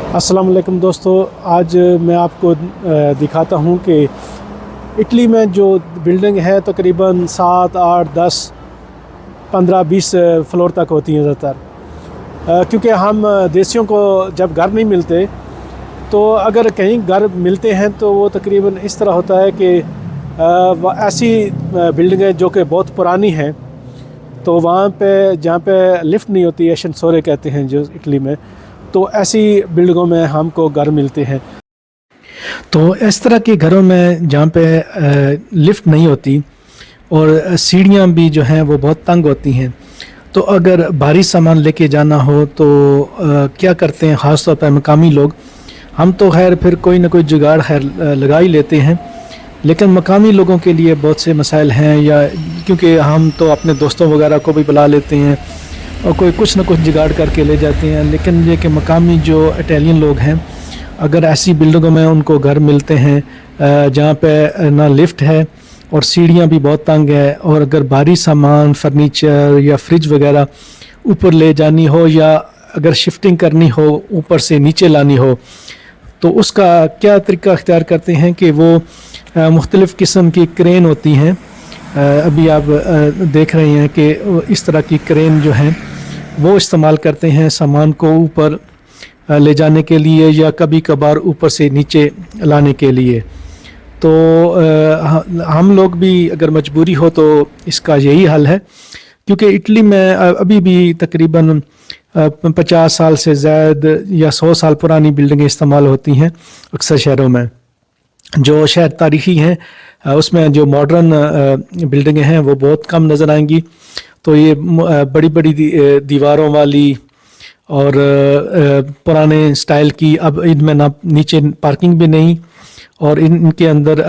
अस्सलाम वालेकुम दोस्तों, आज मैं आपको दिखाता हूँ कि इटली में जो बिल्डिंग है तकरीबन 7, 8, 10, 15, 20 फ्लोर तक होती हैं ज़्यादातर। क्योंकि हम देसियों को जब घर नहीं मिलते तो अगर कहीं घर मिलते हैं तो वो तकरीबन इस तरह होता है कि ऐसी बिल्डिंगें जो कि बहुत पुरानी हैं, तो वहाँ पे जहाँ पे लिफ्ट नहीं होती, एशेंसोरे कहते हैं जो इटली में, तो ऐसी बिल्डिंगों में हमको घर मिलते हैं। तो इस तरह के घरों में जहाँ पे लिफ्ट नहीं होती और सीढ़ियाँ भी जो हैं वो बहुत तंग होती हैं, तो अगर भारी सामान लेके जाना हो तो क्या करते हैं ख़ास तौर पर मकामी लोग। हम तो खैर फिर कोई ना कोई जुगाड़ खैर लगा ही लेते हैं, लेकिन मकामी लोगों के लिए बहुत से मसाइल हैं, या क्योंकि हम तो अपने दोस्तों वगैरह को भी बुला लेते हैं और कोई कुछ ना कुछ जुगाड़ करके ले जाते हैं। लेकिन ये कि मकामी जो इटालियन लोग हैं, अगर ऐसी बिल्डिंगों में उनको घर मिलते हैं जहाँ पे ना लिफ्ट है और सीढ़ियाँ भी बहुत तंग है, और अगर भारी सामान फर्नीचर या फ्रिज वगैरह ऊपर ले जानी हो या अगर शिफ्टिंग करनी हो ऊपर से नीचे लानी हो, तो उसका क्या तरीका अख्तियार करते हैं कि वो मुख्तलिफ़ किस्म की क्रेन होती हैं। अभी आप देख रहे हैं कि इस तरह की क्रेन जो हैं वो इस्तेमाल करते हैं सामान को ऊपर ले जाने के लिए या कभी कभार ऊपर से नीचे लाने के लिए। तो हम लोग भी अगर मजबूरी हो तो इसका यही हल है, क्योंकि इटली में अभी भी तकरीबन 50 साल से ज़्यादा या 100 साल पुरानी बिल्डिंगें इस्तेमाल होती हैं अक्सर शहरों में। जो शहर तारीख़ी हैं उसमें जो मॉडर्न बिल्डिंगें हैं वो बहुत कम नज़र आएंगी। तो ये बड़ी बड़ी दीवारों वाली और पुराने स्टाइल की, अब इनमें ना नीचे पार्किंग भी नहीं, और इनके अंदर